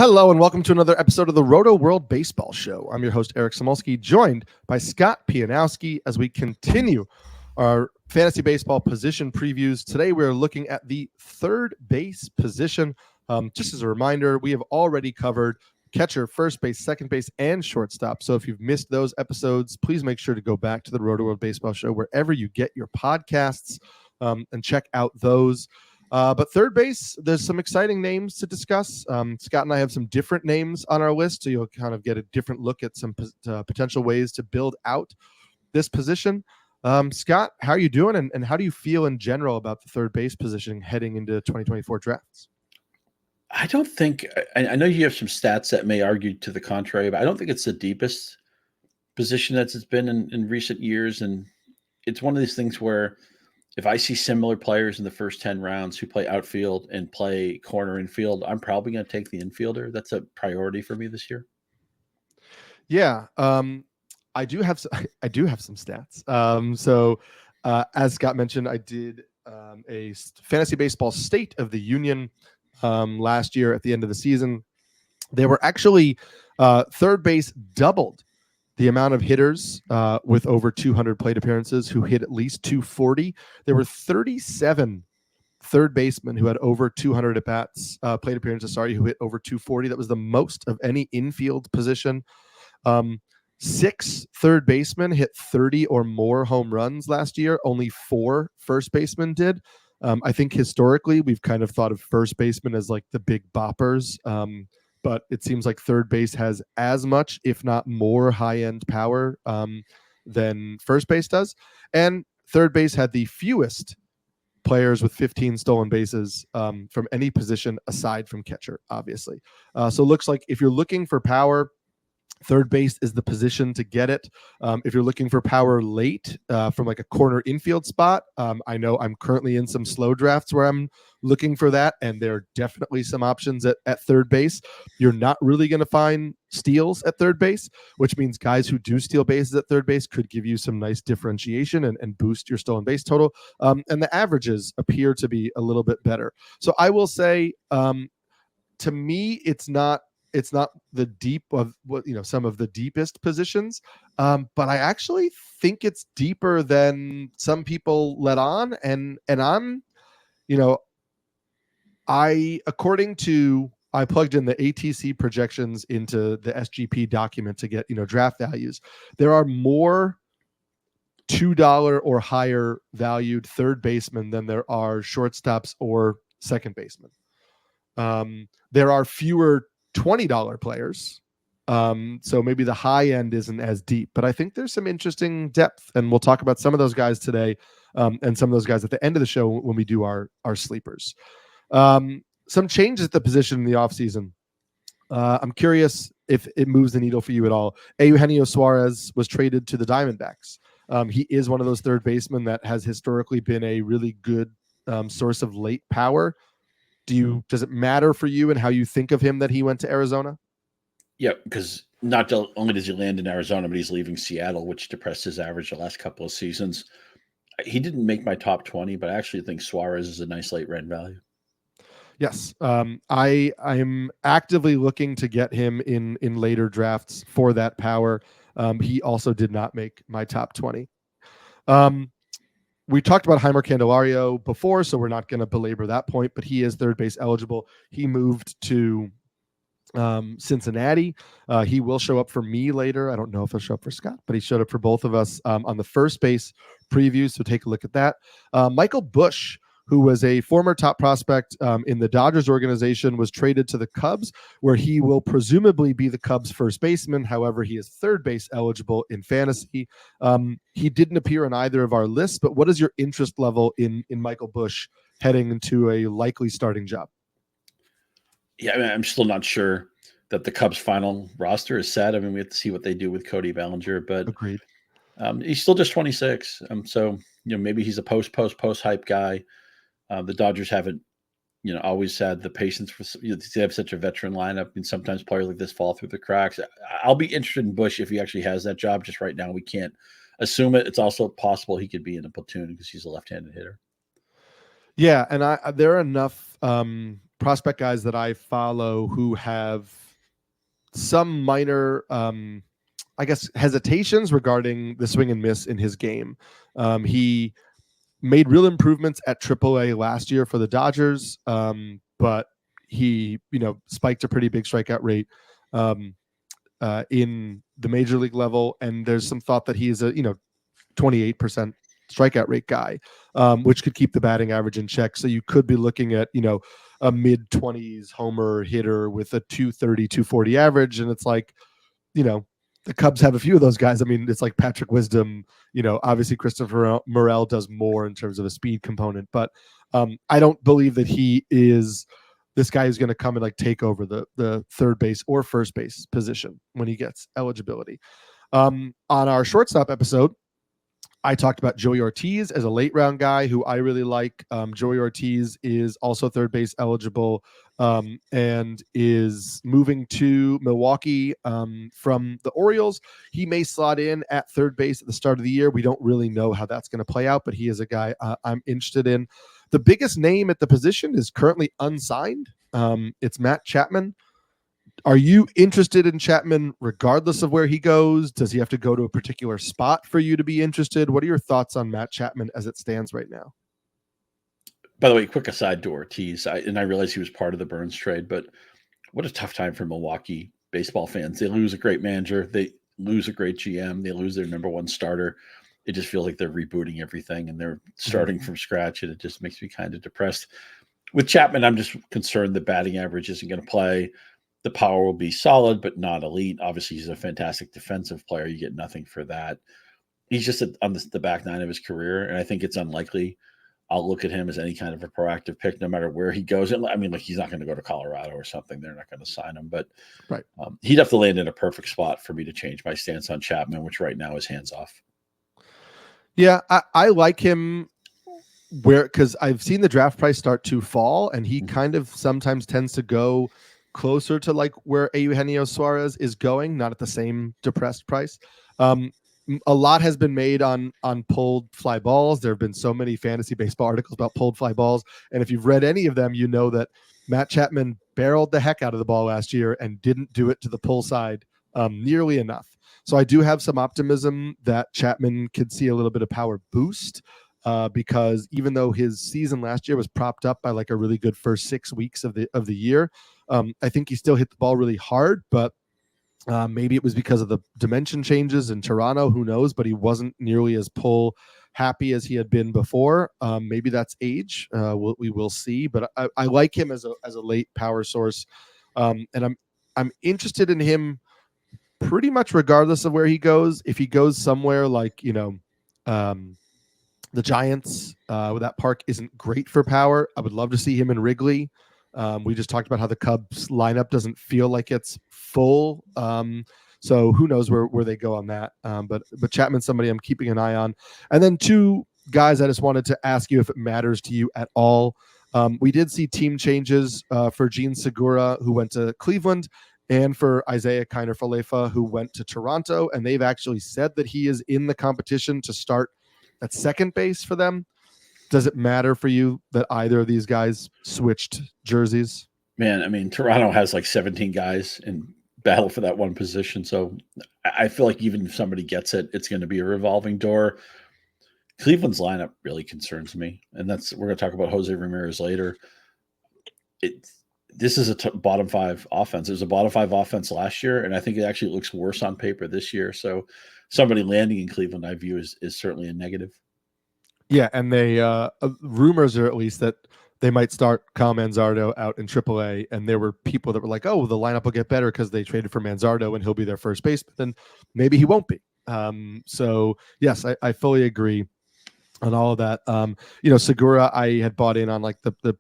Hello and welcome to another episode of the Rotoworld Baseball Show. I'm your host, Eric Samolsky, joined by Scott Pianowski as we continue our fantasy baseball position previews. Today we're looking at the third base position. Just as a reminder, we have already covered catcher, first base, second base, and shortstop. So if you've missed those episodes, please make sure to go back to the Rotoworld Baseball Show wherever you get your podcasts and check out those. But third base, there's some exciting names to discuss. Scott and I have some different names on our list, so you'll kind of get a different look at some potential ways to build out this position. Scott, how are you doing, and how do you feel in general about the third base position heading into 2024 drafts? I don't think – I know you have some stats that may argue to the contrary, but I don't think it's the deepest position that it's been in recent years. And it's one of these things where – if I see similar players in the first 10 rounds who play outfield and play corner infield, I'm probably going to take the infielder. That's a priority for me this year. Yeah, I do have some stats. So as Scott mentioned, I did a fantasy baseball State of the Union last year at the end of the season. They were actually third base doubled the amount of hitters with over 200 plate appearances who hit at least 240. There were 37 third basemen who had over 200 at-bats, plate appearances, who hit over 240. That was the most of any infield position. 6 third basemen hit 30 or more home runs last year. Only 4 first basemen did. I think historically we've kind of thought of first basemen as like the big boppers. But it seems like third base has as much, if not more, high-end power than first base does. And third base had the fewest players with 15 stolen bases from any position aside from catcher, obviously. So it looks like if you're looking for power, third base is the position to get it. If you're looking for power late from like a corner infield spot, I know I'm currently in some slow drafts where I'm looking for that, and there are definitely some options at third base. You're not really going to find steals at third base, which means guys who do steal bases at third base could give you some nice differentiation and boost your stolen base total. And the averages appear to be a little bit better. So I will say, to me, it's not the deep of what, some of the deepest positions. But I actually think it's deeper than some people let on. And I'm, I plugged in the ATC projections into the SGP document to get, draft values. There are more $2 or higher valued third basemen than there are shortstops or second basemen. There are fewer $20 players. So maybe the high end isn't as deep, but I think there's some interesting depth, and we'll talk about some of those guys today, and some of those guys at the end of the show when we do our sleepers. Some changes at the position in the offseason. I'm curious if it moves the needle for you at all. Eugenio Suarez was traded to the Diamondbacks. He is one of those third basemen that has historically been a really good source of late power. Does it matter for you and how you think of him that he went to Arizona? Yeah, because not only does he land in Arizona, but he's leaving Seattle, which depressed his average the last couple of seasons. He didn't make my top 20, but I actually think Suarez is a nice late red value. Yes, I'm actively looking to get him in later drafts for that power. He also did not make my top 20. We talked about Heimer Candelario before, so we're not going to belabor that point, but he is third base eligible. He moved to Cincinnati. He will show up for me later. I don't know if he'll show up for Scott, but he showed up for both of us on the first base preview, so take a look at that. Michael Busch, who was a former top prospect in the Dodgers organization, was traded to the Cubs, where he will presumably be the Cubs' first baseman. However, he is third base eligible in fantasy. He didn't appear on either of our lists, but what is your interest level in Michael Busch heading into a likely starting job? Yeah, I'm still not sure that the Cubs' final roster is set. I mean, we have to see what they do with Cody Bellinger, but agreed. He's still just 26. So, maybe he's a post hype guy. The Dodgers haven't, always had the patience for, they have such a veteran lineup, and sometimes players like this fall through the cracks. I'll be interested in Busch if he actually has that job. Just right now, we can't assume it. It's also possible he could be in a platoon because he's a left-handed hitter. Yeah, and there are enough prospect guys that I follow who have some minor, I guess, hesitations regarding the swing and miss in his game. He made real improvements at AAA last year for the Dodgers, but he, spiked a pretty big strikeout rate in the major league level, and there's some thought that he is a 28% strikeout rate guy, which could keep the batting average in check. So you could be looking at a mid 20s homer hitter with a 230, 240 average, and it's like, the Cubs have a few of those guys. I mean, it's like Patrick Wisdom, obviously Christopher Morel does more in terms of a speed component, but I don't believe that he is this guy who's going to come and like take over the third base or first base position when he gets eligibility. On our shortstop episode, I talked about Joey Ortiz as a late round guy who I really like. Joey Ortiz is also third base eligible and is moving to Milwaukee from the Orioles. He may slot in at third base at the start of the year. We don't really know how that's going to play out, but he is a guy I'm interested in. The biggest name at the position is currently unsigned. It's Matt Chapman. Are you interested in Chapman regardless of where he goes? Does he have to go to a particular spot for you to be interested? What are your thoughts on Matt Chapman as it stands right now? By the way, quick aside to Ortiz, I realized he was part of the Burns trade, but what a tough time for Milwaukee baseball fans. They lose a great manager. They lose a great GM. They lose their number one starter. It just feels like they're rebooting everything and they're starting from scratch, and it just makes me kind of depressed. With Chapman, I'm just concerned the batting average isn't going to play. The power will be solid, but not elite. Obviously, he's a fantastic defensive player. You get nothing for that. He's just on the back nine of his career, and I think it's unlikely I'll look at him as any kind of a proactive pick, no matter where he goes. I mean, like, he's not going to go to Colorado or something. They're not going to sign him, but right. He'd have to land in a perfect spot for me to change my stance on Chapman, which right now is hands off. Yeah, I like him because I've seen the draft price start to fall, and he kind of sometimes tends to go closer to like where Eugenio Suarez is going, not at the same depressed price. A lot has been made on pulled fly balls. There have been so many fantasy baseball articles about pulled fly balls, and if you've read any of them, you know that Matt Chapman barreled the heck out of the ball last year and didn't do it to the pull side nearly enough. So I do have some optimism that Chapman could see a little bit of power boost because even though his season last year was propped up by like a really good first 6 weeks of the year, I think he still hit the ball really hard, but maybe it was because of the dimension changes in Toronto, who knows, but he wasn't nearly as pull happy as he had been before. Maybe that's age. We will see, but I like him as a late power source. And I'm interested in him pretty much regardless of where he goes. If he goes somewhere like, the Giants, that park isn't great for power, I would love to see him in Wrigley. We just talked about how the Cubs lineup doesn't feel like it's full. So who knows where they go on that. But Chapman's somebody I'm keeping an eye on. And then two guys I just wanted to ask you if it matters to you at all. We did see team changes for Gene Segura, who went to Cleveland, and for Isaiah Kiner-Falefa, who went to Toronto. And they've actually said that he is in the competition to start at second base for them. Does it matter for you that either of these guys switched jerseys? Man, I mean, Toronto has like 17 guys in battle for that one position. So I feel like even if somebody gets it, it's going to be a revolving door. Cleveland's lineup really concerns me. And we're going to talk about Jose Ramirez later. This is a bottom five offense. It was a bottom five offense last year, and I think it actually looks worse on paper this year. So somebody landing in Cleveland, I view is certainly a negative. Yeah, and they rumors are at least that they might start Kyle Manzardo out in AAA, and there were people that were like, "Oh, the lineup will get better because they traded for Manzardo and he'll be their first baseman." Then maybe he won't be. So yes, I fully agree on all of that. Segura, I had bought in on like the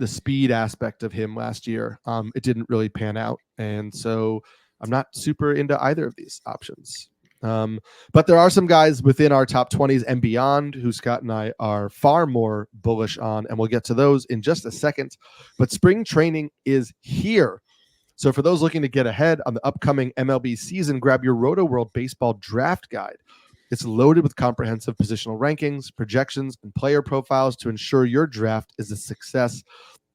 speed aspect of him last year. It didn't really pan out, and so I'm not super into either of these options. But there are some guys within our top 20s and beyond who Scott and I are far more bullish on, and we'll get to those in just a second. But spring training is here. So for those looking to get ahead on the upcoming MLB season, grab your Rotoworld Baseball Draft Guide. It's loaded with comprehensive positional rankings, projections, and player profiles to ensure your draft is a success.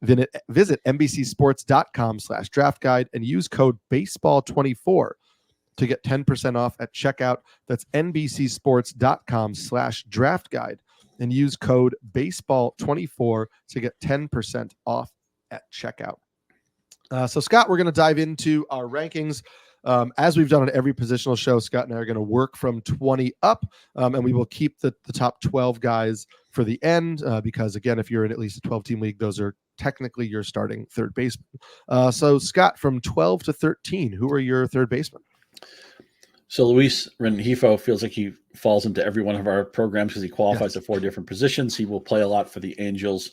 Visit NBCSports.com/draft guide and use code baseball24 to get 10% off at checkout. That's NBCSports.com/draft guide and use code baseball24 to get 10% off at checkout. So Scott, we're going to dive into our rankings. As we've done on every positional show, Scott and I are going to work from 20 up, and we will keep the top 12 guys for the end because, again, if you're in at least a 12-team league, those are technically your starting third baseman. So, Scott, from 12 to 13, who are your third basemen? So Luis Rengifo feels like he falls into every one of our programs because he qualifies at 4 different positions. He will play a lot for the Angels,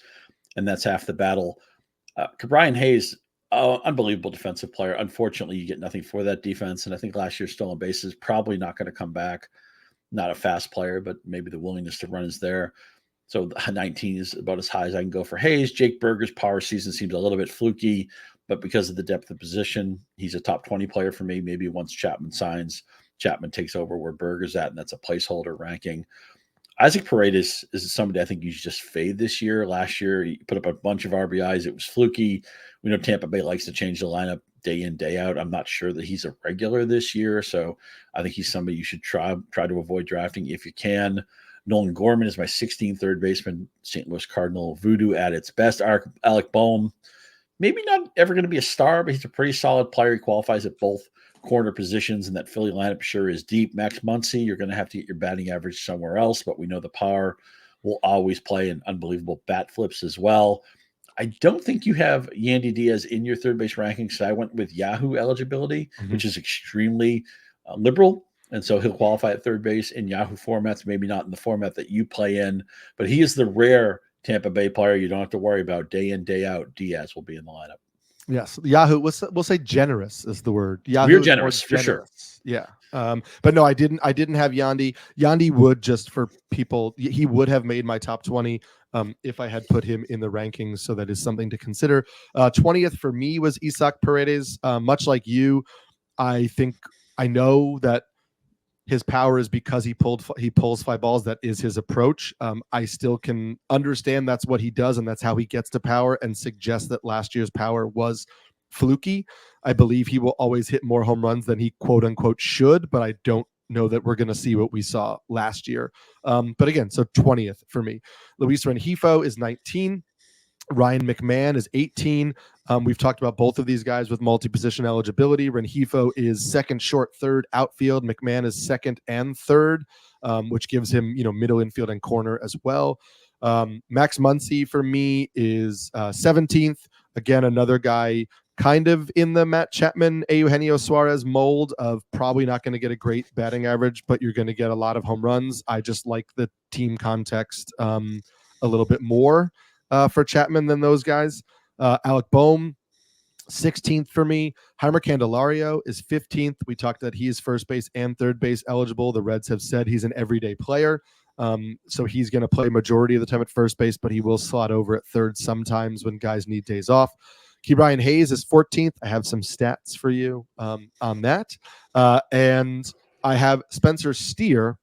and that's half the battle. Brian Hayes, unbelievable defensive player. Unfortunately, you get nothing for that defense, and I think last year's stolen bases probably not going to come back. Not a fast player, but maybe the willingness to run is there. So 19 is about as high as I can go for Hayes. Jake Berger's power season seems a little bit fluky, but because of the depth of position, he's a top 20 player for me. Maybe once Chapman signs, Chapman takes over where Berger's at, and that's a placeholder ranking. Isaac Paredes is somebody I think you should just fade this year. Last year, he put up a bunch of RBIs. It was fluky. We know Tampa Bay likes to change the lineup day in, day out. I'm not sure that he's a regular this year, so I think he's somebody you should try to avoid drafting if you can. Nolan Gorman is my 16th third baseman, St. Louis Cardinal voodoo at its best. Alec Bohm, maybe not ever going to be a star, but he's a pretty solid player. He qualifies at both corner positions, and that Philly lineup sure is deep. Max Muncy, you're going to have to get your batting average somewhere else, but we know the power will always play in unbelievable bat flips as well. I don't think you have Yandy Diaz in your third base rankings, so I went with Yahoo eligibility, which is extremely liberal, and so he'll qualify at third base in Yahoo formats, maybe not in the format that you play in, but he is the rare Tampa Bay player you don't have to worry about day in, day out. Diaz will be in the lineup. Yes, Yahoo. We'll say generous is the word. Yahoo. We're generous for sure. Yeah. But no, I didn't have Yandy. Yandy would, just for people, he would have made my top 20 if I had put him in the rankings. So that is something to consider. 20th for me was Isaac Paredes. Much like you, I know that his power is because he pulls fly balls. That is his approach. I still can understand that's what he does, and that's how he gets to power, and suggest that last year's power was fluky. I believe he will always hit more home runs than he quote unquote should, but I don't know that we're going to see what we saw last year. But again, so 20th for me. Luis Rengifo is 19. Ryan McMahon is 18. We've talked about both of these guys with multi-position eligibility. Rengifo is second, short, third, outfield. McMahon is second and third, which gives him, middle infield and corner as well. Max Muncy for me is 17th. Again, another guy kind of in the Matt Chapman, Eugenio Suarez mold of probably not going to get a great batting average, but you're going to get a lot of home runs. I just like the team context a little bit more for Chapman than those guys. Alec Bohm, 16th for me. Heimer Candelario is 15th. We talked that he is first base and third base eligible. The Reds have said he's an everyday player. So he's going to play majority of the time at first base, but he will slot over at third sometimes when guys need days off. Brian Hayes is 14th. I have some stats for you on that. And I have Spencer Steer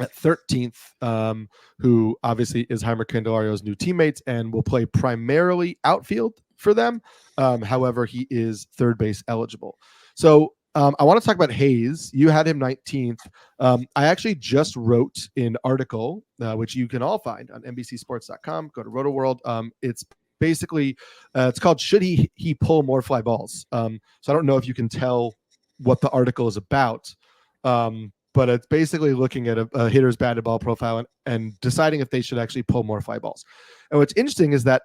at 13th, who obviously is Heimer Candelario's new teammates and will play primarily outfield for them. However, he is third base eligible. So I want to talk about Hayes. You had him 19th. I actually just wrote an article, which you can all find on NBCSports.com. Go to Rotoworld. It's basically, it's called "Should He Pull More Fly Balls?" So I don't know if you can tell what the article is about. But it's basically looking at a hitter's batted ball profile and deciding if they should actually pull more fly balls. And what's interesting is that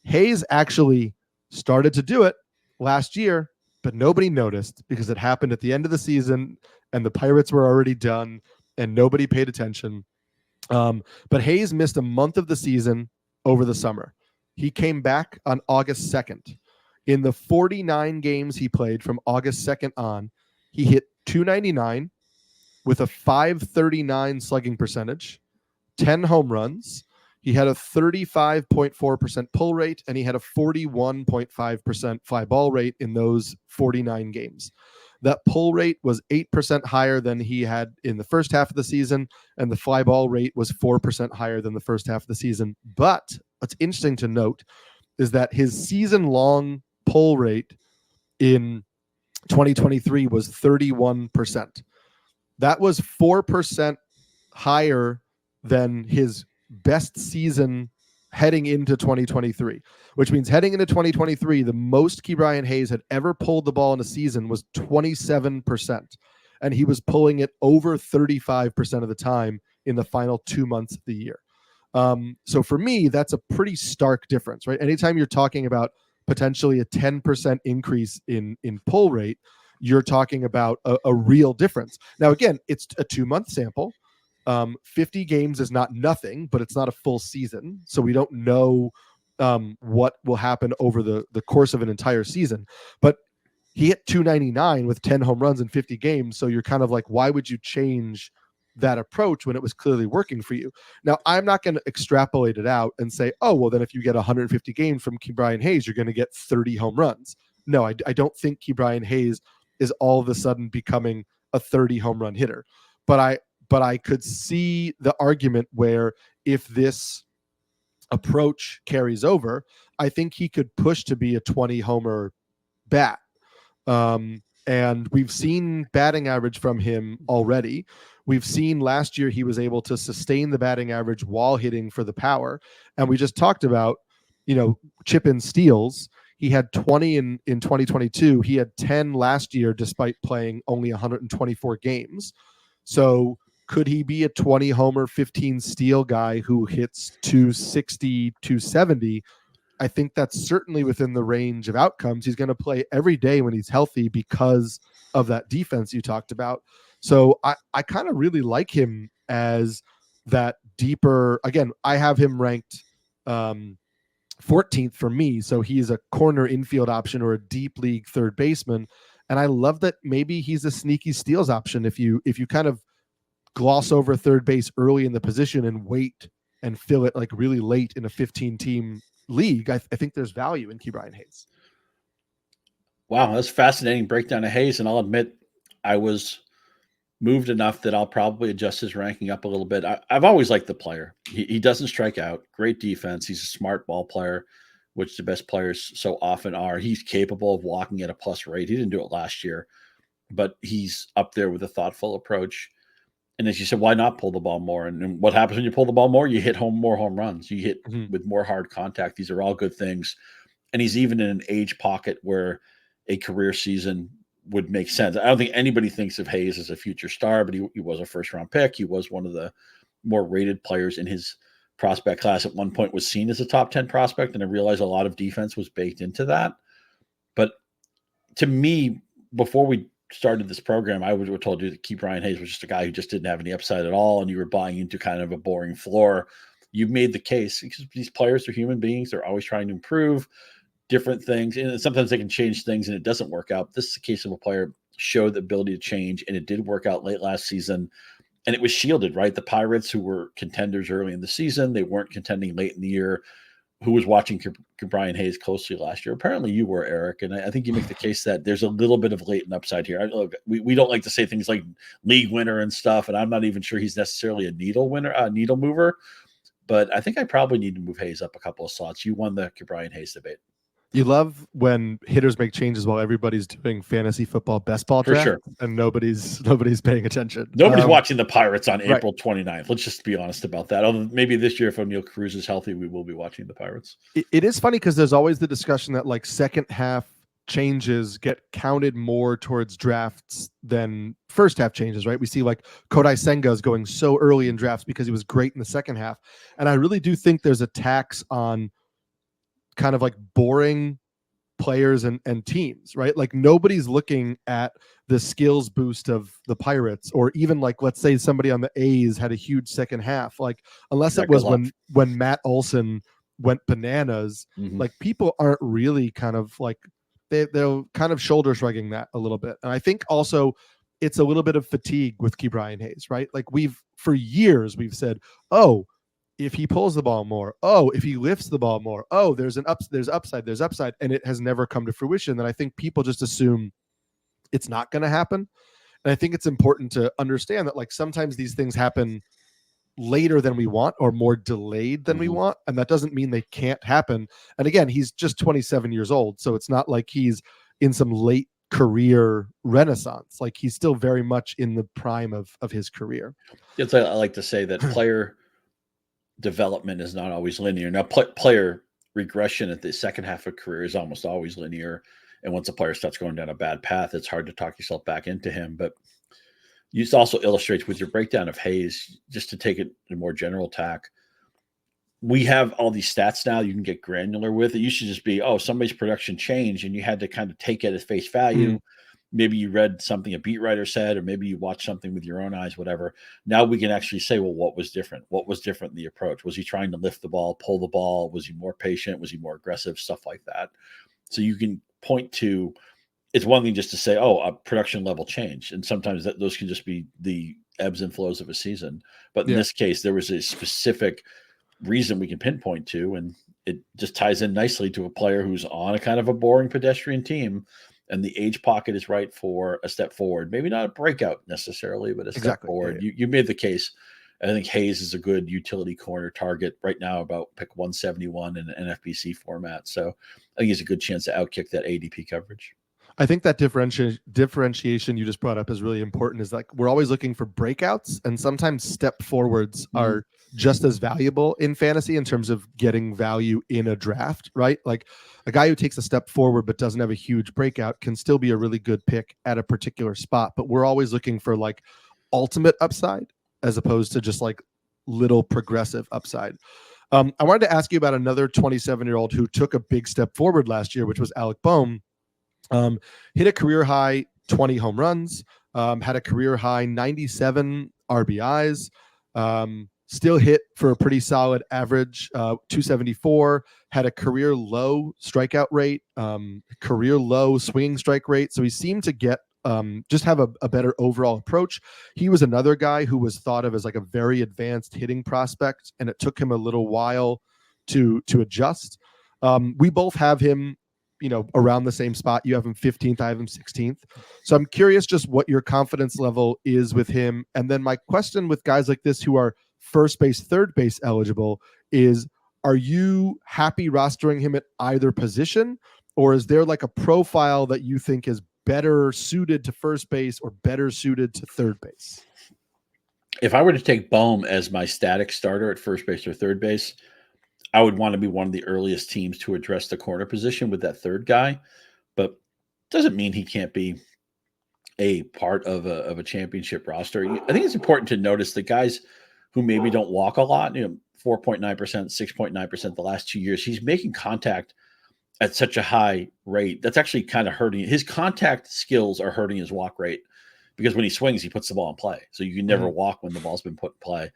Hayes actually started to do it last year, but nobody noticed because it happened at the end of the season and the Pirates were already done and nobody paid attention. But Hayes missed a month of the season over the summer. He came back on August 2nd. In the 49 games he played from August 2nd on, he hit .299 with a .539 slugging percentage, 10 home runs. He had a 35.4% pull rate, and he had a 41.5% fly ball rate in those 49 games. That pull rate was 8% higher than he had in the first half of the season, and the fly ball rate was 4% higher than the first half of the season. But what's interesting to note is that his season-long pull rate in 2023 was 31%. That was 4% higher than his best season heading into 2023, which means heading into 2023, the most Ke'Bryan Hayes had ever pulled the ball in a season was 27%. And he was pulling it over 35% of the time in the final 2 months of the year. So for me, that's a pretty stark difference, right? Anytime you're talking about potentially a 10% increase in pull rate, you're talking about a real difference. Now, again, it's a 2-month sample. 50 games is not nothing, but it's not a full season. So we don't know what will happen over the course of an entire season. But he hit 299 with 10 home runs in 50 games. So you're kind of like, why would you change that approach when it was clearly working for you? Now, I'm not going to extrapolate it out and say, oh, well, then if you get 150 games from Ke'Bryan Hayes, you're going to get 30 home runs. No, I don't think Ke'Bryan Hayes is all of a sudden becoming a 30 home run hitter. But I could see the argument where if this approach carries over, I think he could push to be a 20 homer bat. And we've seen batting average from him already. We've seen last year he was able to sustain the batting average while hitting for the power. And we just talked about, chip in steals. He had 20 in 2022. He had 10 last year, despite playing only 124 games. So could he be a 20 homer, 15 steal guy who hits 260, 270? I think that's certainly within the range of outcomes. He's going to play every day when he's healthy because of that defense you talked about. So I kind of really like him as that deeper. Again, I have him ranked 14th for me. So he's a corner infield option or a deep league third baseman. And I love that maybe he's a sneaky steals option if you kind of gloss over third base early in the position and wait and fill it like really late in a 15-team league. I think there's value in Ke'Bryan Hayes. Wow, that's fascinating breakdown of Hayes. And I'll admit I was moved enough that I'll probably adjust his ranking up a little bit. I've always liked the player. He doesn't strike out. Great defense. He's a smart ball player, which the best players so often are. He's capable of walking at a plus rate. He didn't do it last year, but he's up there with a thoughtful approach. And as you said, why not pull the ball more? And what happens when you pull the ball more? You hit more home runs. You hit with more hard contact. These are all good things. And he's even in an age pocket where a career season would make sense. I don't think anybody thinks of Hayes as a future star, but he was a first-round pick. He was one of the more rated players in his prospect class. At one point was seen as a top 10 prospect, and I realized a lot of defense was baked into that. But to me, before we started this program, I would have told you that Ke'Bryan Hayes was just a guy who just didn't have any upside at all, and you were buying into kind of a boring floor. You made the case because these players are human beings. They're always trying to improve different things, and sometimes they can change things and it doesn't work out. This is a case of a player showed the ability to change, and it did work out late last season, and it was shielded, right? The Pirates, who were contenders early in the season, they weren't contending late in the year. Who was watching Ke'Bryan Hayes closely last year? Apparently you were, Eric, and I think you make the case that there's a little bit of latent upside here. We don't like to say things like league winner and stuff, and I'm not even sure he's necessarily a needle mover, but I think I probably need to move Hayes up a couple of slots. You won the Ke'Bryan Hayes debate. You love when hitters make changes while everybody's doing fantasy football best ball draft, sure, and nobody's paying attention. Nobody's watching the Pirates on April 29th. Let's just be honest about that. Although maybe this year, if O'Neal Cruz is healthy, we will be watching the Pirates. It is funny because there's always the discussion that like second half changes get counted more towards drafts than first half changes, right? We see like Kodai Senga is going so early in drafts because he was great in the second half. And I really do think there's a tax on kind of like boring players and teams, right? Like nobody's looking at the skills boost of the Pirates, or even like, let's say somebody on the A's had a huge second half, like unless it was when Matt Olson went bananas, like people aren't really kind of like, they're kind of shoulder shrugging that a little bit. And I think also it's a little bit of fatigue with Ke'Bryan Hayes, right? Like for years we've said, oh, if he pulls the ball more, oh, if he lifts the ball more, oh, there's upside, and it has never come to fruition. And I think people just assume it's not going to happen. And I think it's important to understand that like sometimes these things happen later than we want or more delayed than we want. And that doesn't mean they can't happen. And again, he's just 27 years old. So it's not like he's in some late career renaissance. Like he's still very much in the prime of his career. It's, I like to say that player development is not always linear. Now, player regression at the second half of career is almost always linear. And once a player starts going down a bad path, it's hard to talk yourself back into him. But you also illustrates with your breakdown of Hayes, just to take it in a more general tack. We have all these stats now you can get granular with. It used to just be, oh, somebody's production changed, and you had to kind of take it at face value. Maybe you read something a beat writer said, or maybe you watched something with your own eyes, whatever. Now we can actually say, well, what was different? What was different in the approach? Was he trying to lift the ball, pull the ball? Was he more patient? Was he more aggressive? Stuff like that. So you can point to, it's one thing just to say, oh, a production level change. And sometimes those can just be the ebbs and flows of a season. But in this case, there was a specific reason we can pinpoint to, and it just ties in nicely to a player who's on a kind of a boring pedestrian team, and the age pocket is right for a step forward. Maybe not a breakout necessarily, but a step forward. Yeah. You made the case. I think Hayes is a good utility corner target right now, about pick 171 in an NFBC format. So I think he's a good chance to outkick that ADP coverage. I think that differentiation you just brought up is really important. Is like we're always looking for breakouts, and sometimes step forwards are just as valuable in fantasy in terms of getting value in a draft, right? Like a guy who takes a step forward but doesn't have a huge breakout can still be a really good pick at a particular spot. But we're always looking for like ultimate upside as opposed to just like little progressive upside. I wanted to ask you about another 27-year-old who took a big step forward last year, which was Alec Bohm. Hit a career high 20 home runs, had a career high 97 RBIs, still hit for a pretty solid average, 274, had a career low strikeout rate, career low swinging strike rate. So he seemed to get just have a better overall approach. He was another guy who was thought of as like a very advanced hitting prospect, and it took him a little while to adjust. We both have him, around the same spot. You have him 15th, I have him 16th. So I'm curious just what your confidence level is with him. And then my question with guys like this who are first base, third base eligible is, are you happy rostering him at either position? Or is there like a profile that you think is better suited to first base or better suited to third base? If I were to take Bohm as my static starter at first base or third base, I would want to be one of the earliest teams to address the corner position with that third guy, but doesn't mean he can't be a part of a championship roster. I think it's important to notice the guys who maybe don't walk a lot, 4.9%, 6.9% the last 2 years, he's making contact at such a high rate. That's actually kind of hurting. His contact skills are hurting his walk rate because when he swings, he puts the ball in play. So you can never walk when the ball's been put in play.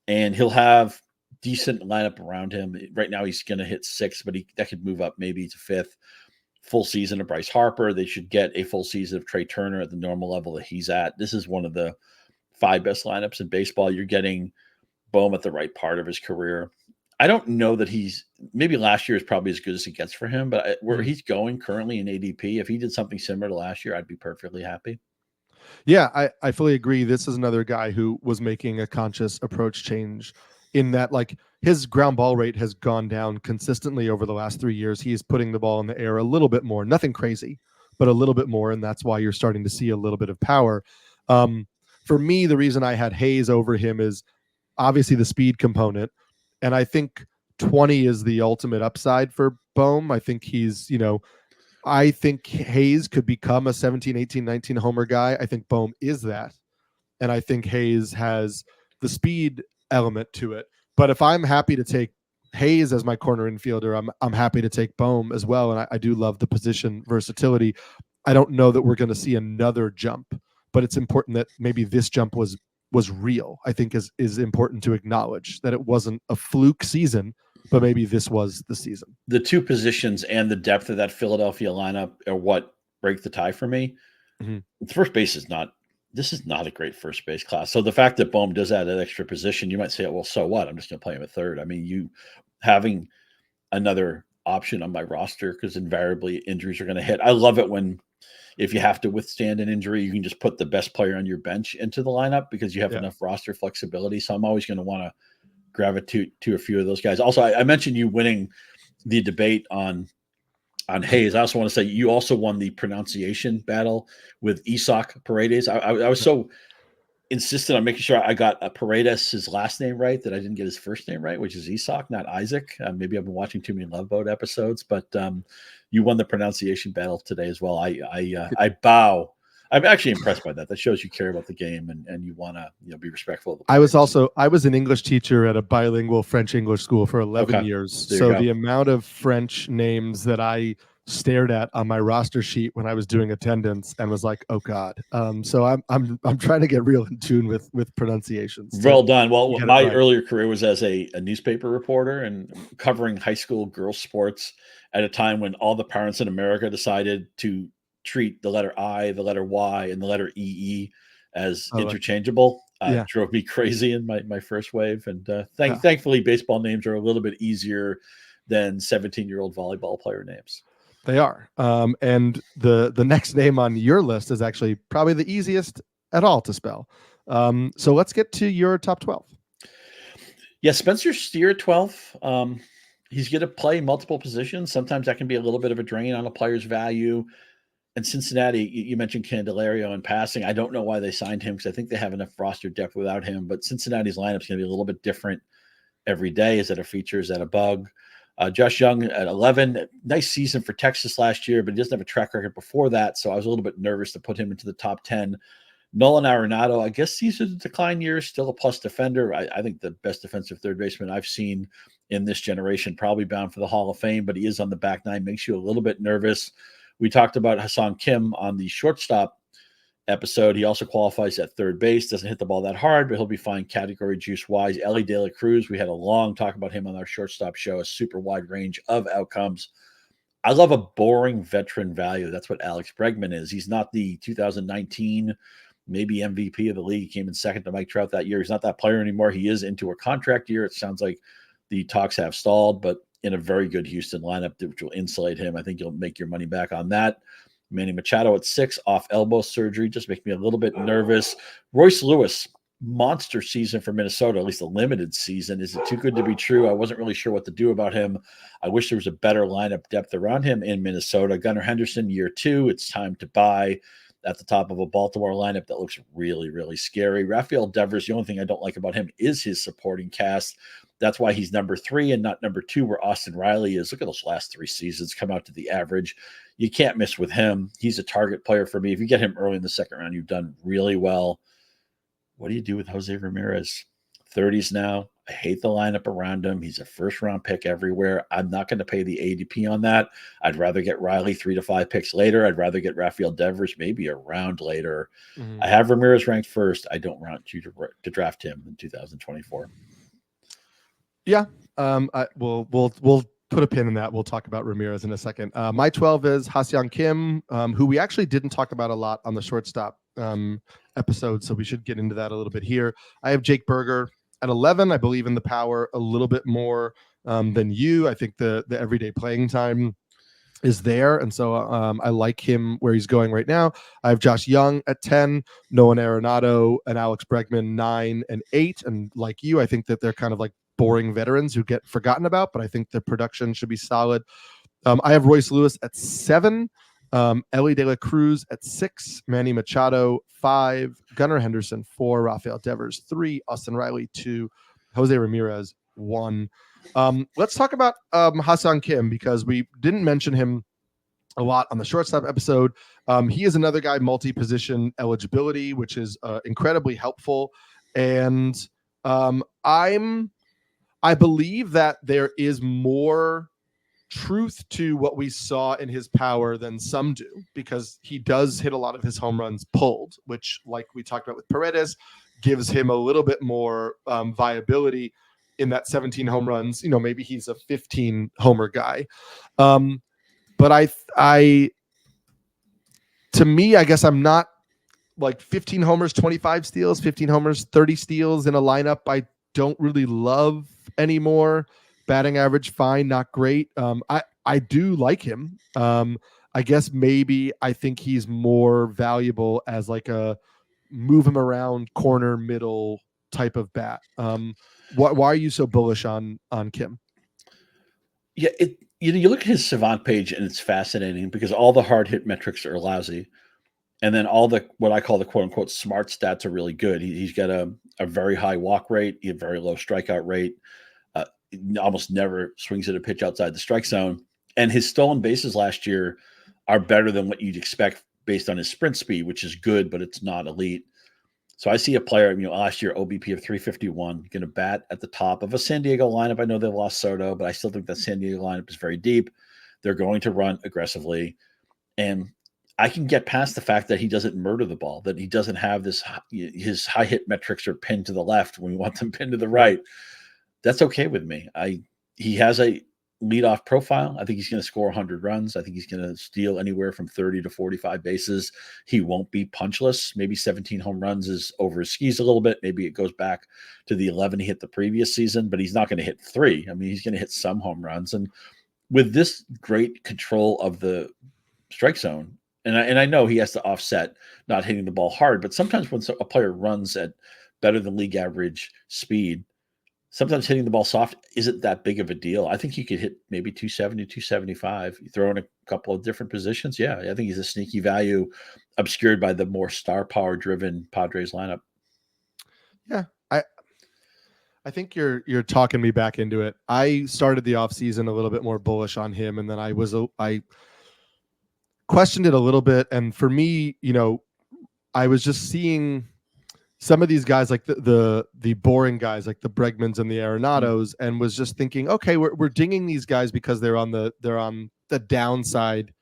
And he'll have decent lineup around him. Right now he's going to hit 6th, but that could move up maybe to 5th. Full season of Bryce Harper. They should get a full season of Trey Turner at the normal level that he's at. This is one of the 5 best lineups in baseball. You're getting Bohm at the right part of his career. I don't know that maybe last year is probably as good as it gets for him, but where he's going currently in ADP, if he did something similar to last year, I'd be perfectly happy. Yeah, I fully agree. This is another guy who was making a conscious approach change in that, like, his ground ball rate has gone down consistently over the last 3 years. He's putting the ball in the air a little bit more, nothing crazy, but a little bit more. And that's why you're starting to see a little bit of power. For me, the reason I had Hayes over him is obviously the speed component. And I think 20 is the ultimate upside for Bohm. I think I think Hayes could become a 17, 18, 19 homer guy. I think Bohm is that. And I think Hayes has the speed element to it. But if I'm happy to take Hayes as my corner infielder, I'm happy to take Bohm as well. And I do love the position versatility. I don't know that we're going to see another jump, but it's important that maybe this jump was real. I think is important to acknowledge that it wasn't a fluke season, but maybe this was the season. The two positions and the depth of that Philadelphia lineup are what break the tie for me. First base this is not a great first base class. So the fact that Bohm does add an extra position, you might say, well, so what? I'm just going to play him at third. I mean, you having another option on my roster, because invariably injuries are going to hit. I love it when if you have to withstand an injury, you can just put the best player on your bench into the lineup because you have enough roster flexibility. So I'm always going to want to gravitate to a few of those guys. Also, I mentioned you winning the debate on Hayes. I also want to say you also won the pronunciation battle with Isak Paredes. I was so insistent on making sure I got Paredes his last name right that I didn't get his first name right, which is Isak, not Isaac. Maybe I've been watching too many Love Boat episodes, but you won the pronunciation battle today as well. I bow. I'm actually impressed by that. That shows you care about the game and you want to be respectful of the players. I was an English teacher at a bilingual French-English school for 11 years. So the amount of French names that I stared at on my roster sheet when I was doing attendance and was like, oh God. So I'm trying to get real in tune with pronunciations. Well done. Well, my earlier career was as a newspaper reporter and covering high school girls sports at a time when all the parents in America decided to treat the letter I, the letter Y, and the letter EE as interchangeable. Drove me crazy in my first wave. And thankfully, baseball names are a little bit easier than 17-year-old volleyball player names. They are. And the next name on your list is actually probably the easiest at all to spell. So let's get to your top 12. Yeah, Spencer Steer at 12. He's going to play multiple positions. Sometimes that can be a little bit of a drain on a player's value. And Cincinnati, you mentioned Candelario in passing. I don't know why they signed him because I think they have enough roster depth without him. But Cincinnati's lineup is going to be a little bit different every day. Is that a feature? Is that a bug? Josh Young at 11. Nice season for Texas last year, but he doesn't have a track record before that. So I was a little bit nervous to put him into the top 10. Nolan Arenado, I guess these are the decline years, still a plus defender. I think the best defensive third baseman I've seen in this generation, probably bound for the Hall of Fame, but he is on the back nine, makes you a little bit nervous. We talked about Ha-Seong Kim on the shortstop episode. He also qualifies at third base, doesn't hit the ball that hard, but he'll be fine category juice wise. Ellie De La Cruz, we had a long talk about him on our shortstop show, a super wide range of outcomes. I love a boring veteran value. That's what Alex Bregman is. He's not the 2019 maybe MVP of the league. He came in second to Mike Trout that year. He's not that player anymore. He is into a contract year. It sounds like the talks have stalled, but in a very good Houston lineup, which will insulate him. I think you'll make your money back on that. Manny Machado at 6 off elbow surgery just makes me a little bit nervous. Royce Lewis, monster season for Minnesota, at least a limited season. Is it too good to be true? I wasn't really sure what to do about him. I wish there was a better lineup depth around him in Minnesota. Gunnar Henderson, year 2. It's time to buy at the top of a Baltimore lineup that looks really, really scary. Rafael Devers, the only thing I don't like about him is his supporting cast. That's why he's number 3 and not number 2 where Austin Riley is. Look at those last 3 seasons, come out to the average. You can't miss with him. He's a target player for me. If you get him early in the second round, you've done really well. What do you do with Jose Ramirez? 30s now. I hate the lineup around him. He's a first-round pick everywhere. I'm not going to pay the ADP on that. I'd rather get Riley 3 to 5 picks later. I'd rather get Rafael Devers maybe a round later. Mm-hmm. I have Ramirez ranked first. I don't want you to draft him in 2024. Yeah, we'll put a pin in that. We'll talk about Ramirez in a second. My 12 is Ha-Seong Kim, who we actually didn't talk about a lot on the shortstop episode, so we should get into that a little bit here. I have Jake Berger at 11. I believe in the power a little bit more than you. I think the everyday playing time is there, and so I like him where he's going right now. I have Josh Young at 10, Nolan Arenado and Alex Bregman 9 and 8, and like you, I think that they're kind of like boring veterans who get forgotten about, but I think the production should be solid. I have Royce Lewis at 7, Ellie De La Cruz at 6, Manny Machado 5, Gunnar Henderson 4, Rafael Devers 3, Austin Riley 2, Jose Ramirez 1. Let's talk about Ha-Seong Kim because we didn't mention him a lot on the shortstop episode. He is another guy, multi-position eligibility, which is incredibly helpful. And I believe that there is more truth to what we saw in his power than some do, because he does hit a lot of his home runs pulled, which, like we talked about with Paredes, gives him a little bit more viability in that 17 home runs. You know, maybe he's a 15 homer guy. But to me, I guess I'm not like 15 homers, 25 steals, 15 homers, 30 steals in a lineup I don't really love anymore. Batting average, fine, not great. I do like him. I guess maybe I think he's more valuable as like a move him around corner middle type of bat. Why are you so bullish on Kim? Yeah, you look at his Savant page and it's fascinating because all the hard hit metrics are lousy, and then all the what I call the quote unquote smart stats are really good. He's got a very high walk rate, a very low strikeout rate, uh, almost never swings at a pitch outside the strike zone, and his stolen bases last year are better than what you'd expect based on his sprint speed, which is good, but it's not elite. So I see a player, last year OBP of 351, going to bat at the top of a San Diego lineup. I know they lost Soto, but I still think that San Diego lineup is very deep. They're going to run aggressively, and I can get past the fact that he doesn't murder the ball, that he doesn't have this. His high hit metrics are pinned to the left when we want them pinned to the right. That's okay with me. He has a leadoff profile. I think he's going to score 100 runs. I think he's going to steal anywhere from 30 to 45 bases. He won't be punchless. Maybe 17 home runs is over his skis a little bit. Maybe it goes back to the 11 he hit the previous season, but he's not going to hit 3. I mean, he's going to hit some home runs. And with this great control of the strike zone, and I know he has to offset not hitting the ball hard, but sometimes when a player runs at better than league average speed, sometimes hitting the ball soft isn't that big of a deal. I think you could hit maybe 270, 275. You throw in a couple of different positions. Yeah, I think he's a sneaky value obscured by the more star power driven Padres lineup. Yeah, I think you're talking me back into it. I started the offseason a little bit more bullish on him, and then I questioned it a little bit. And for me, I was just seeing some of these guys like the boring guys like the Bregmans and the Arenados, and was just thinking, okay, we're dinging these guys because they're on the downside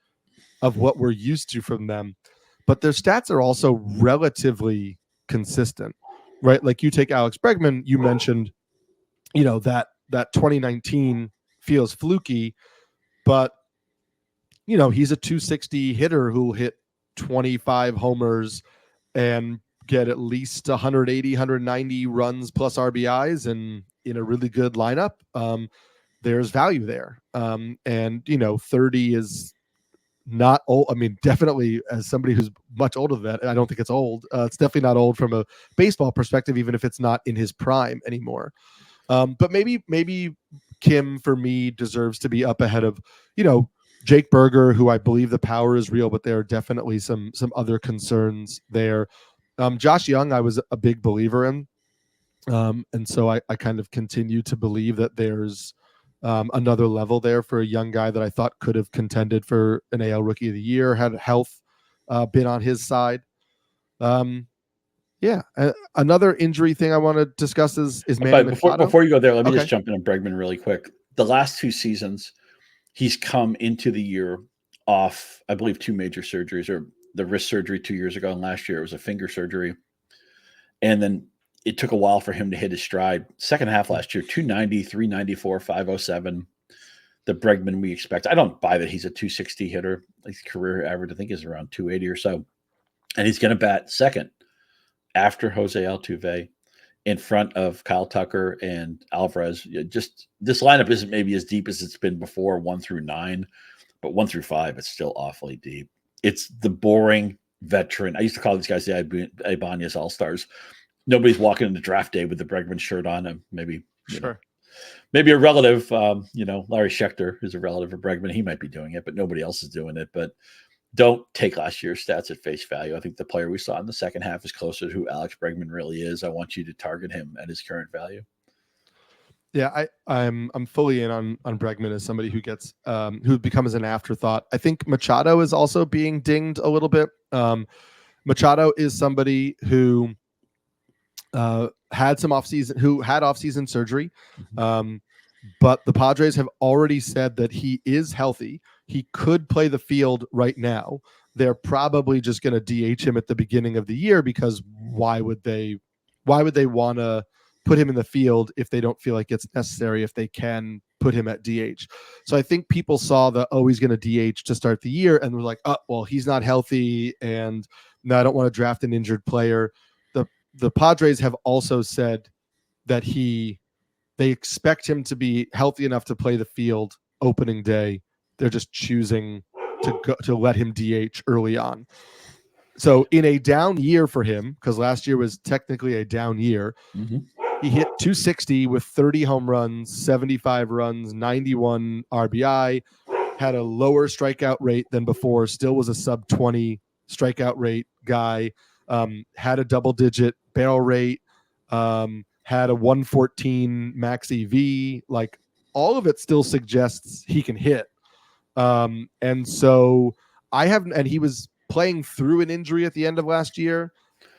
of what we're used to from them, but their stats are also relatively consistent, right? Like you take Alex Bregman, you mentioned, that 2019 feels fluky, but he's a 260 hitter who'll hit 25 homers and get at least 180, 190 runs plus RBIs, and in a really good lineup, there's value there. And 30 is not old. I mean, definitely as somebody who's much older than that, I don't think it's old. It's definitely not old from a baseball perspective, even if it's not in his prime anymore. But maybe Kim for me deserves to be up ahead of, Jake Berger, who I believe the power is real, but there are definitely some other concerns there. Josh Young, I was a big believer in. And so I kind of continue to believe that there's another level there for a young guy that I thought could have contended for an AL Rookie of the Year, had health been on his side. Another injury thing I want to discuss is Manny Machado. Before you go there, let me just jump in on Bregman really quick. The last 2 seasons, he's come into the year off, I believe, 2 major surgeries, or the wrist surgery 2 years ago, and last year it was a finger surgery. And then it took a while for him to hit his stride. Second half last year, 290, 394, 507. The Bregman we expect. I don't buy that he's a 260 hitter. His career average, I think, is around 280 or so. And he's going to bat second after Jose Altuve, in front of Kyle Tucker and Alvarez. Just this lineup isn't maybe as deep as it's been before, 1 through 9, but 1 through 5, it's still awfully deep. It's the boring veteran. I used to call these guys the Ibanez All-Stars. Nobody's walking into draft day with the Bregman shirt on. Maybe, maybe a relative, Larry Schechter, who's a relative of Bregman, he might be doing it, but nobody else is doing it. But don't take last year's stats at face value. I think the player we saw in the second half is closer to who Alex Bregman really is. I want you to target him at his current value. Yeah, I'm fully in on Bregman as somebody who gets who becomes an afterthought. I think Machado is also being dinged a little bit. Machado is somebody who had off-season surgery. But the Padres have already said that he is healthy. He could play the field right now. They're probably just going to DH him at the beginning of the year, because why would they want to put him in the field if they don't feel like it's necessary, if they can put him at DH? So I think people saw he's going to DH to start the year, and were like, oh, well, he's not healthy, and no, I don't want to draft an injured player. The Padres have also said that they expect him to be healthy enough to play the field opening day. They're just choosing to let him DH early on. So in a down year for him, because last year was technically a down year, he hit 260 with 30 home runs, 75 runs, 91 RBI, had a lower strikeout rate than before, still was a sub 20 strikeout rate guy, had a double digit barrel rate, had a 114 max EV. Like, all of it still suggests he can hit. And so and he was playing through an injury at the end of last year.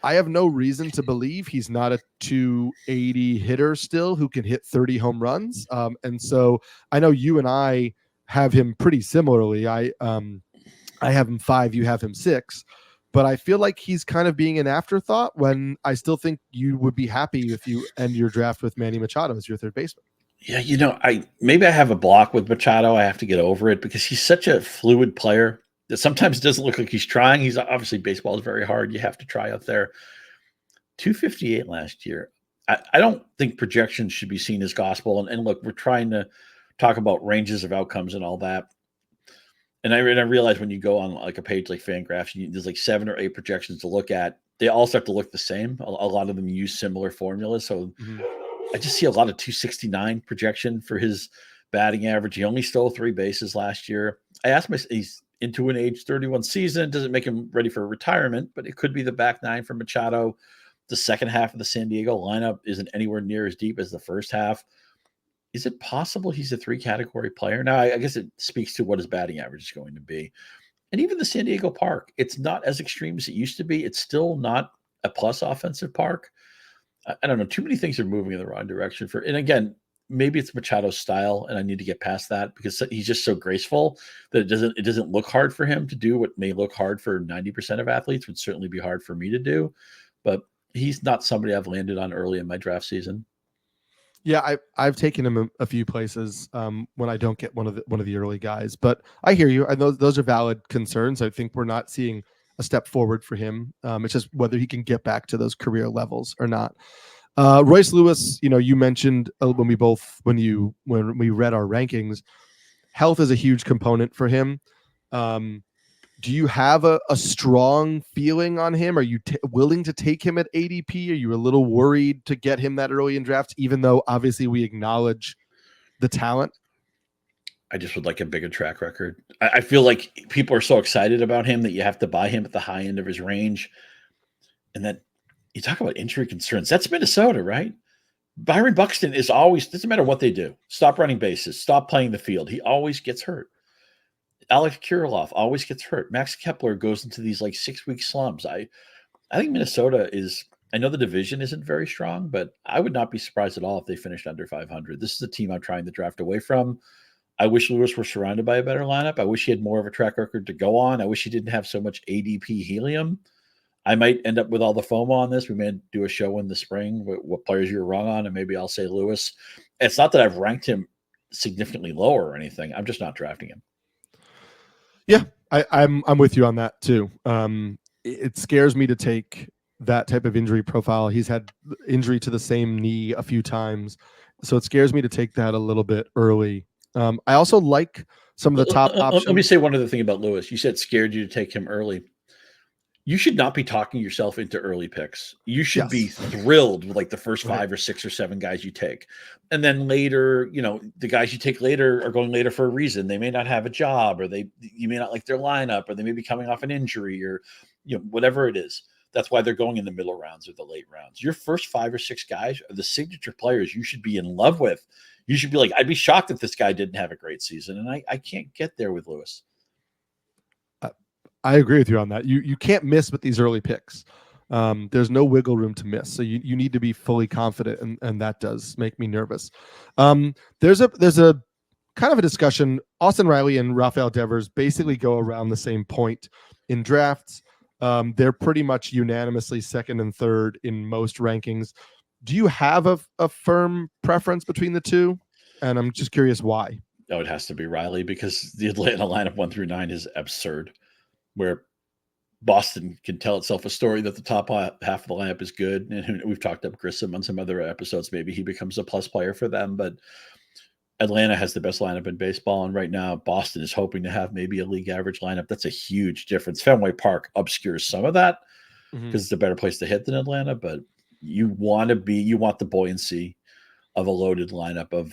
I have no reason to believe he's not a 280 hitter still who can hit 30 home runs. And so I know you and I have him pretty similarly. I have him 5, you have him 6, but I feel like he's kind of being an afterthought when I still think you would be happy if you end your draft with Manny Machado as your third baseman. Yeah, maybe I have a block with Machado. I have to get over it because he's such a fluid player that sometimes it doesn't look like he's trying. He's obviously, baseball is very hard. You have to try out there. 258 last year. I don't think projections should be seen as gospel. And look, we're trying to talk about ranges of outcomes and all that. And I realize when you go on like a page like Fangraphs, there's like 7 or 8 projections to look at. They all start to look the same. A lot of them use similar formulas. So I just see a lot of 269 projection for his batting average. He only stole 3 bases last year. I asked myself, he's into an age 31 season. Doesn't make him ready for retirement, but it could be the back 9 for Machado. The second half of the San Diego lineup isn't anywhere near as deep as the first half. Is it possible he's a 3-category player? Now, I guess it speaks to what his batting average is going to be. And even the San Diego park, it's not as extreme as it used to be. It's still not a plus offensive park. I don't know. Too many things are moving in the wrong direction and again, maybe it's Machado's style, and I need to get past that because he's just so graceful that it doesn't look hard for him to do what may look hard for 90% of athletes, would certainly be hard for me to do. But he's not somebody I've landed on early in my draft season. Yeah, I've taken him a few places when I don't get one of the early guys, but I hear you. I know those are valid concerns. I think we're not seeing a step forward for him. It's just whether he can get back to those career levels or not. Royce Lewis, you mentioned when we read our rankings, health is a huge component for him. Do you have a strong feeling on him? Are you willing to take him at ADP? Are you a little worried to get him that early in drafts, even though obviously we acknowledge the talent? I just would like a bigger track record. I feel like people are so excited about him that you have to buy him at the high end of his range. And then you talk about injury concerns. That's Minnesota, right? Byron Buxton is always, doesn't matter what they do, stop running bases, stop playing the field. He always gets hurt. Alex Kirilloff always gets hurt. Max Kepler goes into these like 6-week slumps. I think Minnesota is, I know the division isn't very strong, but I would not be surprised at all if they finished under 500. This is a team I'm trying to draft away from. I wish Lewis were surrounded by a better lineup. I wish he had more of a track record to go on. I wish he didn't have so much ADP helium. I might end up with all the FOMO on this. We may do a show in the spring, what players you were wrong on, and maybe I'll say Lewis. It's not that I've ranked him significantly lower or anything. I'm just not drafting him. Yeah, I'm with you on that too. It scares me to take that type of injury profile. He's had injury to the same knee a few times, so it scares me to take that a little bit early. I also like some of the top options. Let me say one other thing about Lewis. You said scared you to take him early. You should not be talking yourself into early picks. You should be thrilled with like the first 5 or 6 or 7 guys you take. And then later, the guys you take later are going later for a reason. They may not have a job, or you may not like their lineup, or they may be coming off an injury, or whatever it is. That's why they're going in the middle rounds or the late rounds. Your first 5 or 6 guys are the signature players you should be in love with. You should be like, I'd be shocked if this guy didn't have a great season. And I can't get there with Lewis. I agree with you on that. You can't miss with these early picks. There's no wiggle room to miss. So you need to be fully confident, and that does make me nervous. There's a kind of a discussion. Austin Riley and Rafael Devers basically go around the same point in drafts. They're pretty much unanimously second and third in most rankings. Do you have a firm preference between the two? And I'm just curious why. Oh, it has to be Riley, because the Atlanta lineup 1 through 9 is absurd, where Boston can tell itself a story that the top half of the lineup is good. And we've talked up Grissom on some other episodes. Maybe he becomes a plus player for them. But Atlanta has the best lineup in baseball, and right now Boston is hoping to have maybe a league average lineup. That's a huge difference. Fenway Park obscures some of that because it's a better place to hit than Atlanta, but you want the buoyancy of a loaded lineup of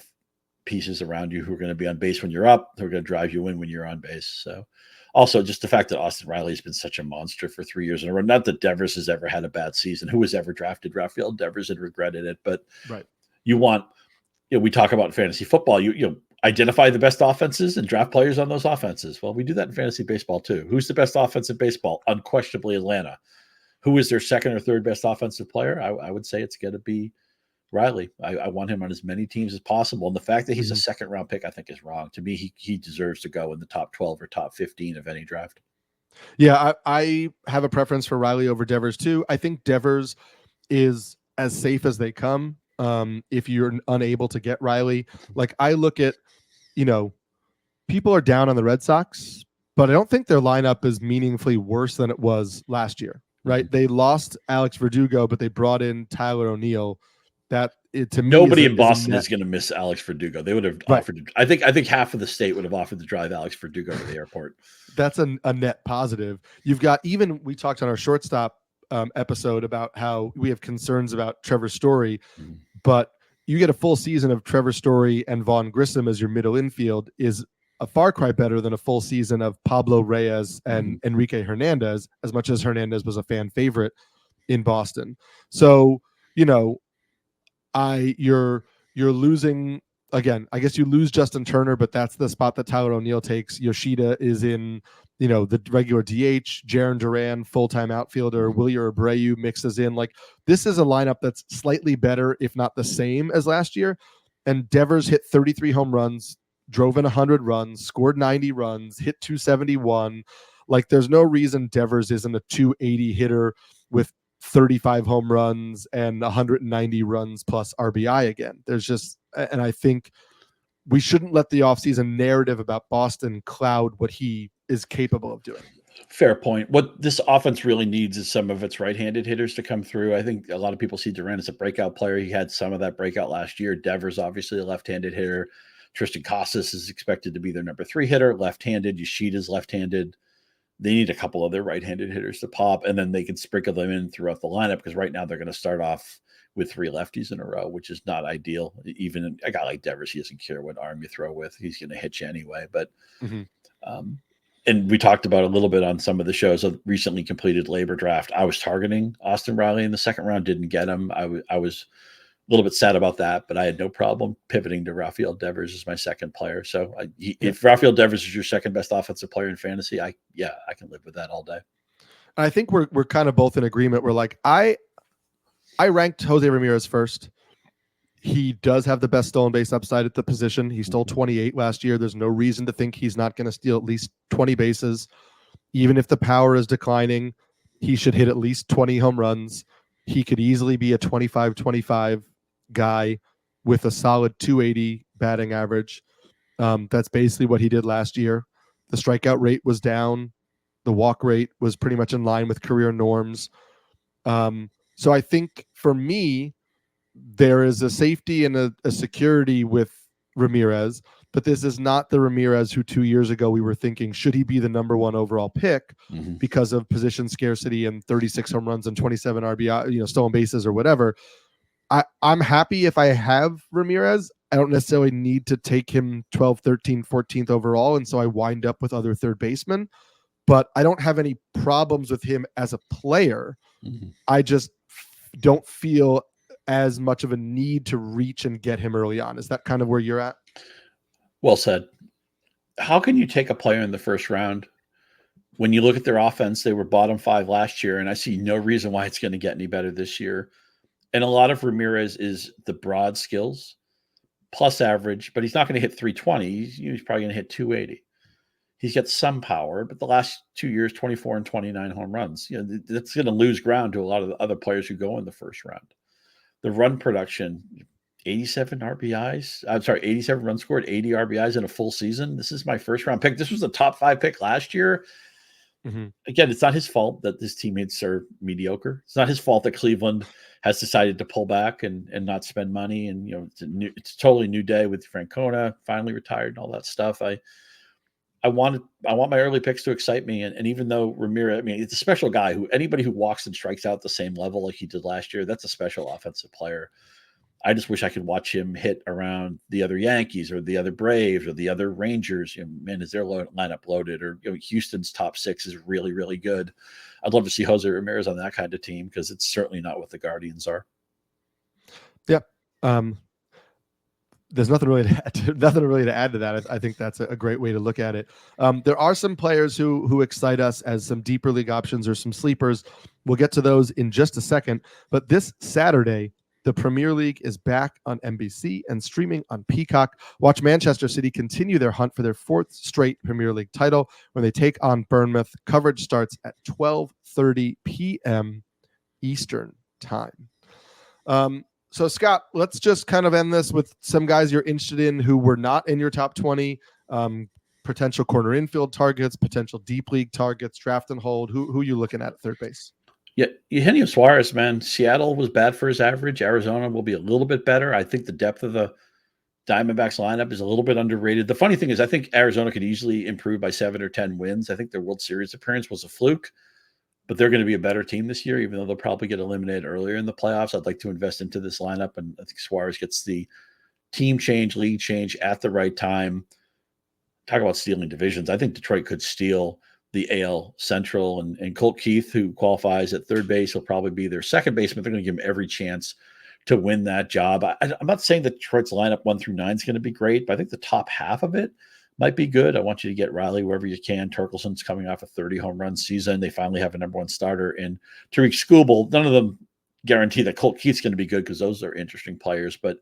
pieces around you who are going to be on base when you're up, who are going to drive you in when you're on base. So also just the fact that Austin Riley has been such a monster for 3 years in a row. Not that Devers has ever had a bad season. Who has ever drafted Rafael Devers and regretted it? But Right. you want, we talk about fantasy football. You identify the best offenses and draft players on those offenses. Well, we do that in fantasy baseball too. Who's the best offense in baseball? Unquestionably Atlanta. Who is their second or third best offensive player? I would say it's going to be Riley. I want him on as many teams as possible. And the fact that he's a second round pick, I think, is wrong. To me, he deserves to go in the top 12 or top 15 of any draft. Yeah, I have a preference for Riley over Devers too. I think Devers is as safe as they come. If you're unable to get Riley, like I look at, people are down on the Red Sox, but I don't think their lineup is meaningfully worse than it was last year, right? They lost Alex Verdugo, but they brought in Tyler O'Neill. That to me, nobody in Boston is going to miss Alex Verdugo. They would have offered. I think half of the state would have offered to drive Alex Verdugo to the airport. That's a net positive. You've got, even we talked on our shortstop episode about how we have concerns about Trevor Story, but you get a full season of Trevor Story and Vaughn Grissom as your middle infield is a far cry better than a full season of Pablo Reyes and Enrique Hernandez, as much as Hernandez was a fan favorite in Boston. So, you're losing again. I guess you lose Justin Turner, but that's the spot that Tyler O'Neill takes. Yoshida is in, the regular DH. Jaron Duran, full-time outfielder. Wilyer Abreu mixes in. Like, this is a lineup that's slightly better, if not the same as last year. And Devers hit 33 home runs, drove in 100 runs, scored 90 runs, hit 271. Like, there's no reason Devers isn't a 280 hitter with 35 home runs and 190 runs plus RBI again. There's just, and I think we shouldn't let the offseason narrative about Boston cloud what he is capable of doing. Fair point. What this offense really needs is some of its right-handed hitters to come through. I think a lot of people see Duran as a breakout player. He had some of that breakout last year. Devers, obviously a left-handed hitter. Tristan Casas is expected to be their number 3 hitter, left-handed. Yoshida's left-handed. They need a couple of their right-handed hitters to pop, and then they can sprinkle them in throughout the lineup, because right now they're going to start off with 3 lefties in a row, which is not ideal. Even a guy like Devers, he doesn't care what arm you throw with. He's going to hit you anyway. But and we talked about a little bit on some of the shows of recently completed labor draft. I was targeting Austin Riley in the second round, didn't get him. I was a little bit sad about that, but I had no problem pivoting to Rafael Devers as my second player. So if Rafael Devers is your second best offensive player in fantasy, I can live with that all day. I think we're kind of both in agreement. We're like, I ranked Jose Ramirez first. He does have the best stolen base upside at the position. He stole 28 last year. There's no reason to think he's not going to steal at least 20 bases. Even if the power is declining, he should hit at least 20 home runs. He could easily be a 25-25 guy with a solid 280 batting average. That's basically what he did last year. The strikeout rate was down. The walk rate was pretty much in line with career norms. So I think for me, there is a safety and a security with Ramirez, but this is not the Ramirez who 2 years ago we were thinking, should he be the number 1 overall pick because of position scarcity and 36 home runs and 27 RBI, stolen bases or whatever. I'm happy if I have Ramirez. I don't necessarily need to take him 12, 13, 14th overall, and so I wind up with other third basemen. But I don't have any problems with him as a player. I just don't feel as much of a need to reach and get him early on. Is that kind of where you're at? Well said. How can you take a player in the first round when you look at their offense? They were bottom 5 last year, and I see no reason why it's going to get any better this year. And a lot of Ramirez is the broad skills plus average, but he's not going to hit 320. He's probably going to hit 280. He's got some power, but the last 2 years, 24 and 29 home runs. That's going to lose ground to a lot of the other players who go in the first round. The run production, 87 RBIs. I'm sorry, 87 runs scored, 80 RBIs in a full season. This is my first round pick. This was the top 5 pick last year. Again, it's not his fault that his teammates are mediocre. It's not his fault that Cleveland has decided to pull back and not spend money. And it's a totally new day with Francona finally retired and all that stuff. I want my early picks to excite me, and even though Ramirez, I mean, it's a special guy who anybody who walks and strikes out at the same level like he did last year, that's a special offensive player. I just wish I could watch him hit around the other Yankees or the other Braves or the other Rangers. Man, is their lineup loaded? Or Houston's top six is really, really good. I'd love to see Jose Ramirez on that kind of team because it's certainly not what the Guardians are. Yeah. There's nothing really to add to that. I think that's a great way to look at it. There are some players who excite us as some deeper league options or some sleepers. We'll get to those in just a second. But this Saturday, the Premier League is back on NBC and streaming on Peacock. Watch Manchester City continue their hunt for their fourth straight Premier League title when they take on Bournemouth. Coverage starts at 12:30 p.m. Eastern time. So, Scott, let's just kind of end this with some guys you're interested in who were not in your top 20, potential corner infield targets, potential deep league targets, draft and hold. Who are you looking at third base? Yeah, Eugenio Suarez, man. Seattle was bad for his average. Arizona will be a little bit better. I think the depth of the Diamondbacks lineup is a little bit underrated. The funny thing is I think Arizona could easily improve by 7 or 10 wins. I think their World Series appearance was a fluke. But they're going to be a better team this year, even though they'll probably get eliminated earlier in the playoffs. I'd like to invest into this lineup, and I think Suarez gets the team change, league change at the right time. Talk about stealing divisions. I think Detroit could steal the AL Central, and Colt Keith, who qualifies at third base, will probably be their second baseman. They're going to give him every chance to win that job. I'm not saying that Detroit's lineup 1 through 9 is going to be great, but I think the top half of it might be good. I want you to get Riley wherever you can. Torkelson's coming off a 30 home run season. They finally have a number one starter in Tariq Skubal. None of them guarantee that Colt Keith's going to be good because those are interesting players. But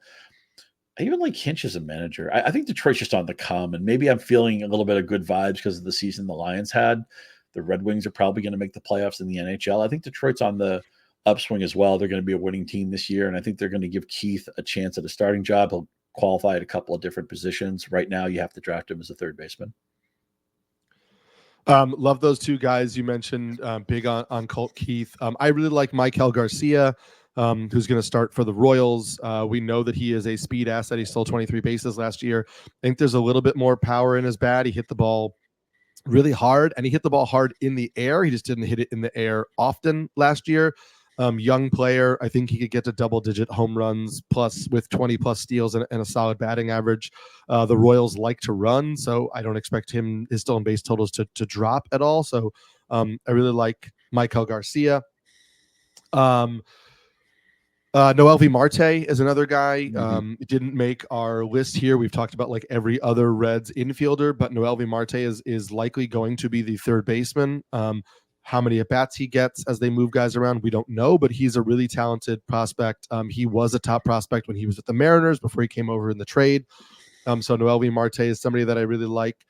I even like Hinch as a manager. I think Detroit's just on the come, and maybe I'm feeling a little bit of good vibes because of the season the Lions had. The Red Wings are probably going to make the playoffs in the NHL. I think Detroit's on the upswing as well. They're going to be a winning team this year, and I think they're going to give Keith a chance at a starting job. He'll qualify at a couple of different positions. Right now, you have to draft him as a third baseman. Love those two guys you mentioned. Big on Colt Keith. I really like Maikel Garcia, who's going to start for the Royals. We know that he is a speed asset. He stole 23 bases last year. I think there's a little bit more power in his bat. He hit the ball really hard, and he hit the ball hard in the air. He just didn't hit it in the air often last year. Young player. I think he could get to double-digit home runs plus with 20-plus steals and a solid batting average. The Royals like to run, so I don't expect his stolen base totals to drop at all. So I really like Maikel Garcia. Noelvi Marte is another guy. Didn't make our list here. We've talked about like every other Reds infielder, but Noelvi Marte is likely going to be the third baseman. How many at-bats he gets as they move guys around, we don't know, but he's a really talented prospect. He was a top prospect when he was at the Mariners before he came over in the trade. So Noelvi Marte is somebody that I really like.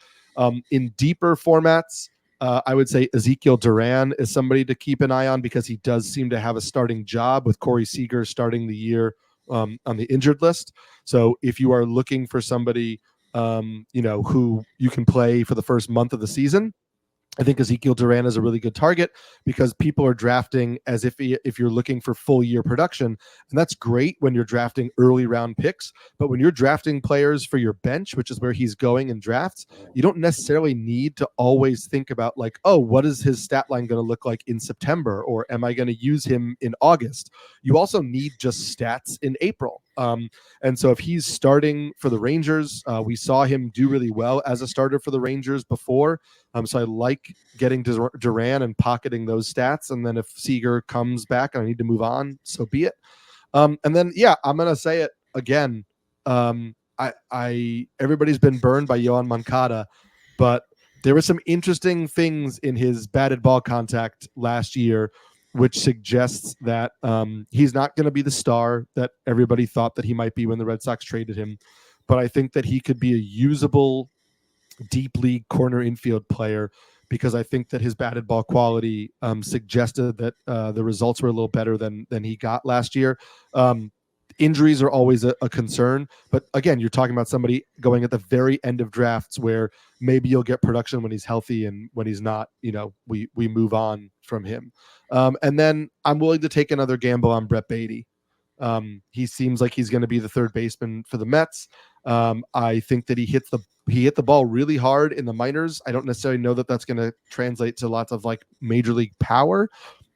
In deeper formats, I would say Ezekiel Duran is somebody to keep an eye on because he does seem to have a starting job with Corey Seager starting the year on the injured list. So if you are looking for somebody, who you can play for the first month of the season, I think Ezekiel Duran is a really good target because people are drafting as if you're looking for full year production. And that's great when you're drafting early round picks. But when you're drafting players for your bench, which is where he's going in drafts, you don't necessarily need to always think about like, oh, what is his stat line going to look like in September? Or am I going to use him in August? You also need just stats in April. And so if he's starting for the Rangers, we saw him do really well as a starter for the Rangers before. So I like getting Duran and pocketing those stats. And then if Seager comes back and I need to move on, so be it. And then, I'm going to say it again. Everybody's been burned by Yoan Moncada, but there were some interesting things in his batted ball contact last year, which suggests that he's not going to be the star that everybody thought that he might be when the Red Sox traded him. But I think that he could be a usable deep league corner infield player because I think that his batted ball quality suggested that the results were a little better than he got last year. Injuries are always a concern, but again, you're talking about somebody going at the very end of drafts where maybe you'll get production when he's healthy, and when he's not, we move on from him. And then I'm willing to take another gamble on Brett Baty. He seems like he's going to be the third baseman for the Mets. I think that he hit the ball really hard in the minors. I don't necessarily know that that's going to translate to lots of like major league power,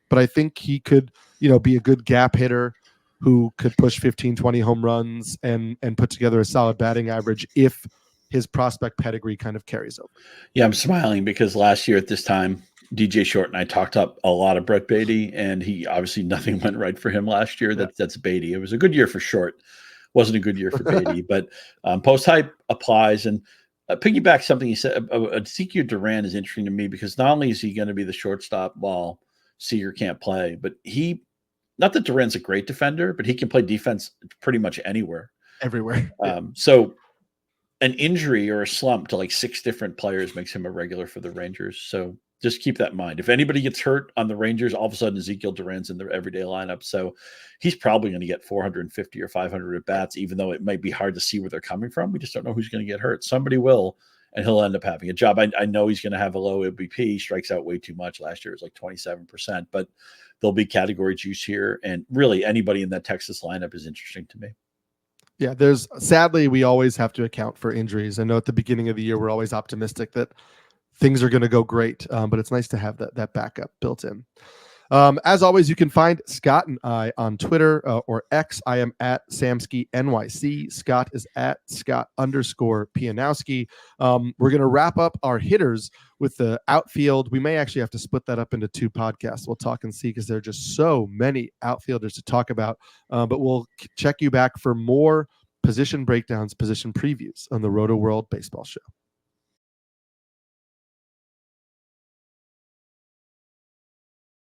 but I think he could, be a good gap hitter who could push 15, 20 home runs and put together a solid batting average if his prospect pedigree kind of carries over. Yeah, I'm smiling because last year at this time, DJ Short and I talked up a lot of Brett Baty, and he obviously nothing went right for him last year. Yeah. That's Baty. It was a good year for Short. Wasn't a good year for Baty, but post hype applies. And piggyback something he said, Ezekiel Duran is interesting to me because not only is he going to be the shortstop while Seager can't play, but not that Duran's a great defender, but he can play defense pretty much anywhere. Everywhere. So an injury or a slump to like 6 different players makes him a regular for the Rangers. So just keep that in mind. If anybody gets hurt on the Rangers, all of a sudden Ezekiel Duran's in their everyday lineup. So he's probably going to get 450 or 500 at bats, even though it might be hard to see where they're coming from. We just don't know who's going to get hurt. Somebody will, and he'll end up having a job. I know he's going to have a low OBP. He strikes out way too much. Last year it was like 27%, but there'll be category juice here. And really anybody in that Texas lineup is interesting to me. Yeah, sadly, we always have to account for injuries. I know at the beginning of the year, we're always optimistic that things are going to go great, but it's nice to have that backup built in. As always, you can find Scott and I on Twitter or X. I am at Samsky NYC. Scott is at Scott_Pianowski. We're going to wrap up our hitters with the outfield. We may actually have to split that up into 2 podcasts. We'll talk and see because there are just so many outfielders to talk about. But we'll check you back for more position breakdowns, position previews on the Rotoworld Baseball Show.